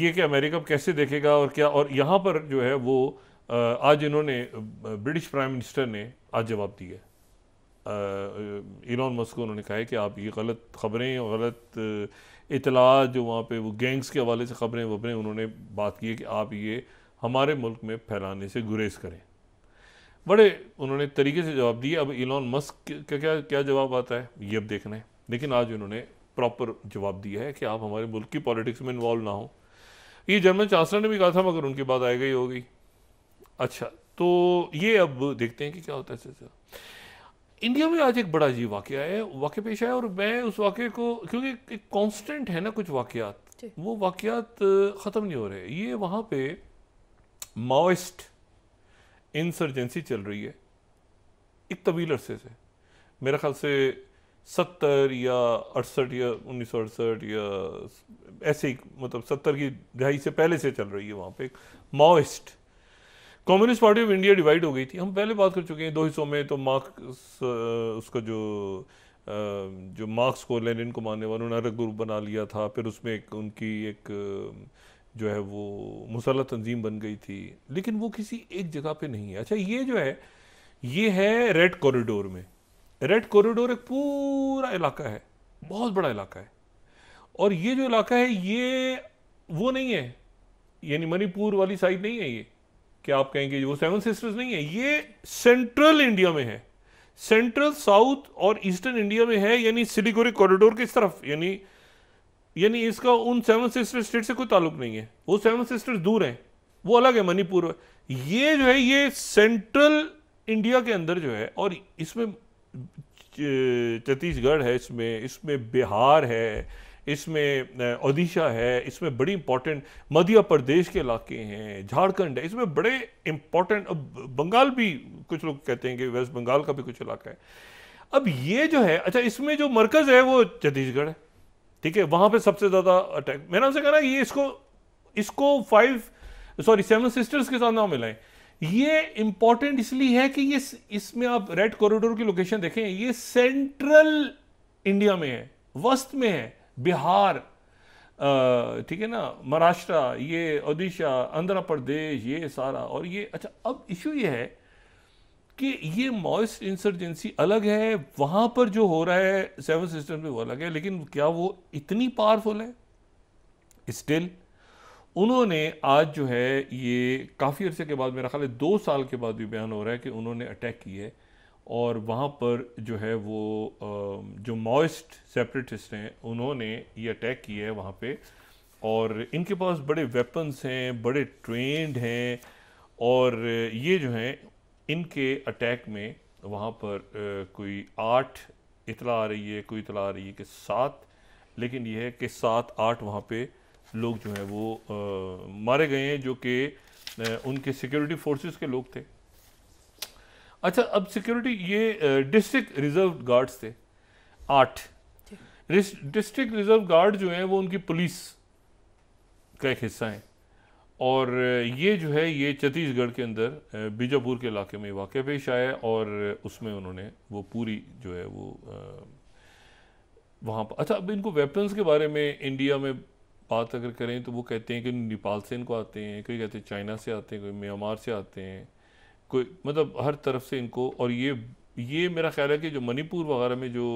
Speaker 2: ये कि अमेरिका कैसे देखेगा और क्या। और यहाँ पर जो है वो आज इन्होंने ब्रिटिश प्राइम मिनिस्टर ने आज जवाब दिया, इलॉन मस्क को उन्होंने कहा है कि आप ये गलत खबरें और गलत इतलात जो वहाँ पे वो गैंग्स के हवाले से खबरें वबरें उन्होंने बात की है कि आप ये हमारे मुल्क में फैलाने से गुरेज करें। बड़े उन्होंने तरीके से जवाब दिए। अब इलॉन मस्क का क्या जवाब आता है ये अब देखना है, लेकिन आज उन्होंने प्रॉपर जवाब दिया है कि आप हमारे मुल्क की पॉलिटिक्स में इन्वॉल्व ना हो। ये जर्मन चांसलर ने भी कहा था मगर उनकी बात आएगी ही होगी। अच्छा, तो ये अब देखते हैं कि क्या होता है। इंडिया में आज एक बड़ा अजीब वाक़या पेश आया और मैं उस वाक़े को, क्योंकि एक कांस्टेंट है ना कुछ वाक़यात, वो वाक़यात ख़त्म नहीं हो रहे। ये वहाँ पे माओइस्ट इंसर्जेंसी चल रही है एक तवील अरसे से, मेरे ख्याल से 70 या 68 या 1968 या ऐसे ही, मतलब 70 की दहाई से पहले से चल रही है वहाँ पे। Maoist communist party of India divide हो गई थी, हम पहले बात कर चुके हैं, दो हिस्सों में। तो मार्क्स उसका जो मार्क्स को, लेनिन को मानने वालों ने अलग ग्रुप बना लिया था, फिर उसमें उनकी एक जो है वो मुसल्लह तंजीम बन गई थी, लेकिन वो किसी एक जगह पे नहीं है। अच्छा, ये जो है ये है रेड कॉरिडोर में। रेड कॉरिडोर एक पूरा इलाका है, बहुत बड़ा इलाका है, और ये जो इलाका है ये वो नहीं है, यानी मणिपुर वाली साइड नहीं है ये, कि आप कहेंगे वो सेवन सिस्टर्स नहीं है, ये सेंट्रल इंडिया में है, सेंट्रल, साउथ और ईस्टर्न इंडिया में है, यानी सिलीगुड़ी कॉरिडोर की इस तरफ, यानी इसका उन सेवन सिस्टर स्टेट से कोई ताल्लुक नहीं है, वो सेवन सिस्टर्स दूर हैं, वो अलग है मणिपुर। ये जो है ये सेंट्रल इंडिया के अंदर जो है, और इसमें छत्तीसगढ़ है, इसमें बिहार है, इसमें ओडिशा है, इसमें बड़ी इंपॉर्टेंट मध्य प्रदेश के इलाके हैं, झारखंड है, इसमें बड़े इंपॉर्टेंट, बंगाल भी कुछ लोग कहते हैं कि वेस्ट बंगाल का भी कुछ इलाका है। अब ये जो है, अच्छा, इसमें जो मरकज है वो छत्तीसगढ़ है, ठीक है, वहां पे सबसे ज्यादा अटैक। मैंने आपसे कहा ये इसको 7 सिस्टर्स के साथ ना मिलाएं। ये इंपॉर्टेंट इसलिए है कि ये इसमें आप रेड कॉरिडोर की लोकेशन देखें, ये सेंट्रल इंडिया में है, वस्त में है, बिहार, ठीक है ना, महाराष्ट्र, ये ओडिशा, आंध्र प्रदेश, ये सारा। और ये अच्छा, अब इशू ये है कि ये माओइस्ट इंसर्जेंसी अलग है, वहां पर जो हो रहा है सेवन सिस्टर्स में वो अलग है, लेकिन क्या वो इतनी पावरफुल है? स्टिल उन्होंने आज जो है ये काफ़ी अरसे के बाद, मेरा ख्याल है 2 साल के बाद भी बयान हो रहा है कि उन्होंने अटैक किया है, और वहाँ पर जो है वो जो माओइस्ट सेपरेटिस्ट हैं उन्होंने ये अटैक किया है वहाँ पे, और इनके पास बड़े वेपन्स हैं, बड़े ट्रेंड हैं, और ये जो हैं इनके अटैक में वहाँ पर कोई 8 इतला आ रही है, कोई इतला आ रही है कि 7, लेकिन ये है कि 7-8 वहाँ पे लोग जो हैं वो मारे गए हैं, जो कि उनके सिक्योरिटी फोर्सेस के लोग थे। अच्छा, अब सिक्योरिटी ये डिस्ट्रिक्ट रिजर्व गार्ड्स थे 8। डिस्ट्रिक्ट रिजर्व गार्ड जो हैं वो उनकी पुलिस का एक हिस्सा है, और ये जो है ये छत्तीसगढ़ के अंदर बीजापुर के इलाके में वाक़या पेश आया, और उसमें उन्होंने वो पूरी जो है वो वहाँ पर। अच्छा, अब इनको वेपन्स के बारे में इंडिया में बात अगर करें तो वो कहते हैं कि नेपाल से इनको आते हैं, कोई कहते हैं चाइना से आते हैं, कोई म्यांमार से आते हैं, कोई मतलब हर तरफ से इनको। और ये मेरा ख्याल है कि जो मणिपुर वगैरह में जो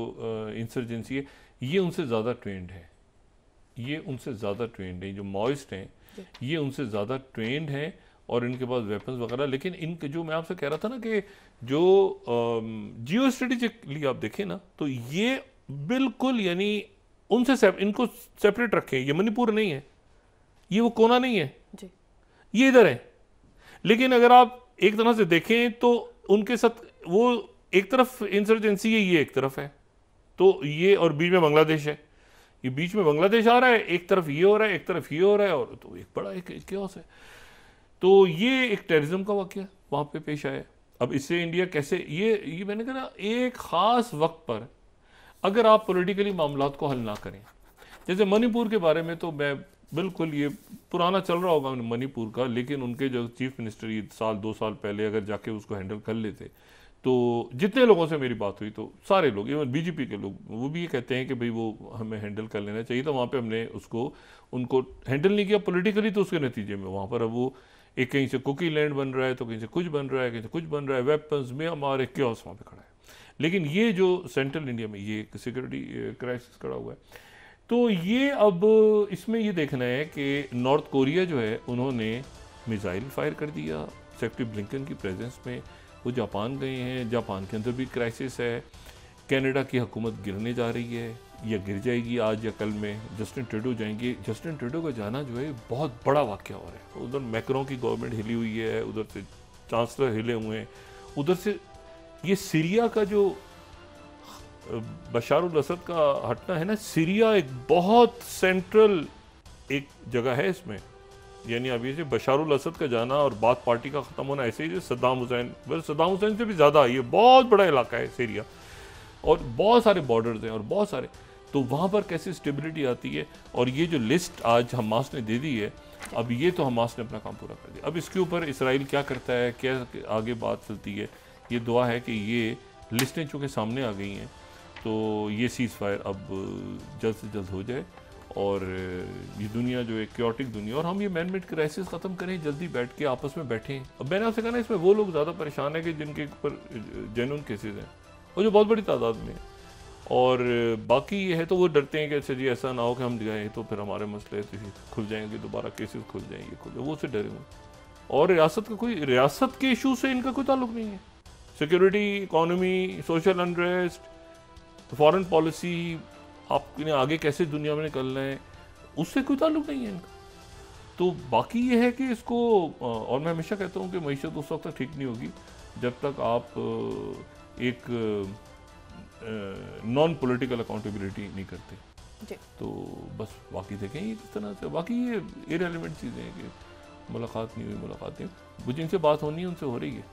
Speaker 2: इंसर्जेंसी है ये उनसे ज़्यादा ट्रेंड है, ये उनसे ज़्यादा ट्रेंड है, जो माओइस्ट हैं ये उनसे ज़्यादा ट्रेंड हैं, और इनके पास वेपन्स वगैरह। लेकिन इनके जो मैं आपसे कह रहा था ना कि जो जियो स्ट्रेटेजिकली आप देखें ना, तो ये बिल्कुल यानी उनसे इनको सेपरेट रखें, ये मणिपुर नहीं है, ये वो कोना नहीं है जी, ये इधर है। लेकिन अगर आप एक तरह से देखें तो उनके साथ वो एक तरफ इंसर्जेंसी है, ये एक तरफ है, तो ये, और बीच में बांग्लादेश है, ये बीच में बांग्लादेश आ रहा है, एक तरफ ये हो रहा है, एक तरफ ये हो रहा है, और तो एक बड़ा एक केओस है। तो ये एक टेररिज्म का वाकया वहाँ पे पेश आया। अब इससे इंडिया कैसे, ये मैंने कहा ना, एक ख़ास वक्त पर अगर आप पॉलिटिकली मामलात को हल ना करें, जैसे मणिपुर के बारे में तो मैं बिल्कुल, ये पुराना चल रहा होगा मणिपुर का, लेकिन उनके जो चीफ मिनिस्टर ये 1-2 साल पहले अगर जाके उसको हैंडल कर लेते, तो जितने लोगों से मेरी बात हुई तो सारे लोग, इवन बीजेपी के लोग, वो भी ये कहते हैं कि भाई वो हमें हैंडल कर लेना चाहिए था। वहाँ पे हमने उनको हैंडल नहीं किया पॉलिटिकली, तो उसके नतीजे में वहाँ पर अब वो एक कहीं से कुकी लैंड बन रहा है, तो कहीं से कुछ बन रहा है, कहीं से कुछ बन रहा है, वेपन्स में हमारे क्योस वहाँ पे खड़ा है। लेकिन ये जो सेंट्रल इंडिया में ये एक सिक्योरिटी क्राइसिस खड़ा हुआ है, तो ये अब इसमें ये देखना है कि नॉर्थ कोरिया जो है उन्होंने मिसाइल फायर कर दिया सेक्रेटरी ब्लिंकन की प्रेजेंस में, वो जापान गए हैं, जापान के अंदर भी क्राइसिस है, कनाडा की हुकूमत गिरने जा रही है या गिर जाएगी आज या कल में, जस्टिन ट्रूडो जाएंगे। जस्टिन ट्रूडो का जाना जो है बहुत बड़ा वाकया हो रहा है, उधर मैक्रों की गवर्नमेंट हिली हुई है, उधर से चांसलर हिले हुए हैं, उधर से ये सीरिया का जो बशारुल असद का हटना है ना, सीरिया एक बहुत सेंट्रल एक जगह है इसमें, यानी अभी से बशारुल असद का जाना और बात पार्टी का ख़त्म होना, ऐसे ही सद्दाम हुसैन, बस सद्दाम हुसैन से भी ज़्यादा ये बहुत बड़ा इलाका है सीरिया, और बहुत सारे बॉर्डर्स हैं और बहुत सारे, तो वहाँ पर कैसे स्टेबिलिटी आती है। और ये जो लिस्ट आज हमास ने दे दी है, अब ये तो हमास ने अपना काम पूरा कर दिया। अब इसके ऊपर इसराइल क्या करता है, क्या आगे बात चलती है, ये दुआ है कि ये लिस्टें चूँकि सामने आ गई हैं तो ये सीज़ फायर अब जल्द से जल्द हो जाए और ये दुनिया जो है क्योटिक दुनिया, और हम ये मैन मेड क्राइसिस ख़त्म करें, जल्दी बैठ के आपस में बैठें। अब मैंने आपसे कहा ना, इसमें वो लोग ज़्यादा परेशान हैं कि जिनके ऊपर जेन्युइन केसेस हैं और जो बहुत बड़ी तादाद में है, और बाकी ये है तो वो डरते हैं कि अच्छा जी ऐसा ना हो कि हम जाएँ तो फिर हमारे मसले खुल जाएंगे, दोबारा केसेस खुल जाएंगे, वो से डरे हुए। और रियासत के इशू से इनका कोई ताल्लुक नहीं है। Security, economy, social unrest, foreign policy, आपने आगे कैसे दुनिया में निकलना है, उससे कोई ताल्लुक नहीं है इनका। तो बाकी ये है कि इसको, और मैं हमेशा कहता हूँ कि मईशत उस वक्त तक ठीक नहीं होगी जब तक आप एक नॉन पॉलिटिकल अकाउंटेबिलिटी नहीं करते
Speaker 1: जी।
Speaker 2: तो बस बाकी देखें ये किस तरह से, बाकी ये इररिलेवेंट चीज़ें हैं कि मुलाकात नहीं हुई, जिनसे बात होनी है उनसे हो रही है।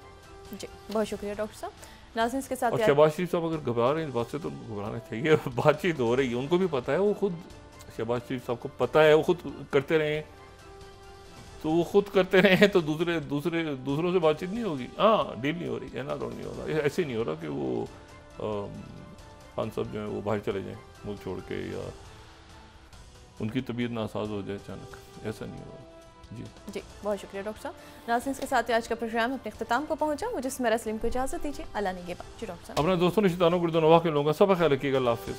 Speaker 1: जी, बहुत शुक्रिया डॉक्टर साहब। नाज़रीन के साथ,
Speaker 2: और शहबाज शरीफ साहब अगर घबरा रहे हैं इस बात से तो घबराना चाहिए, बातचीत हो रही है, उनको भी पता है, वो खुद शहबाज शरीफ साहब को पता है, वो खुद करते रहे हैं, तो वो खुद करते रहे हैं तो दूसरों से बातचीत नहीं होगी। हाँ, डील नहीं हो रही है ना, तो नहीं हो रहा, ऐसे नहीं हो रहा कि वो खान साहब जो है वो बाहर चले जाएं मुल्क छोड़ के, या उनकी तबीयत नासाज हो जाए अचानक, ऐसा नहीं हो रहा। जी,
Speaker 1: बहुत शुक्रिया डॉक्टर साहब। नाज़रीन के साथ आज का प्रोग्राम अपने इख्तिताम को पहुंचा। मुझे सुमेरा सलीम को इजाज़त दीजिए। अल्लाह ने के बाद जी डॉक्टर साहब,
Speaker 2: अपने दोस्तों रिश्तेदारों को के लोगों का सब ख्याल रखिएगा। अल्लाह हाफिज़।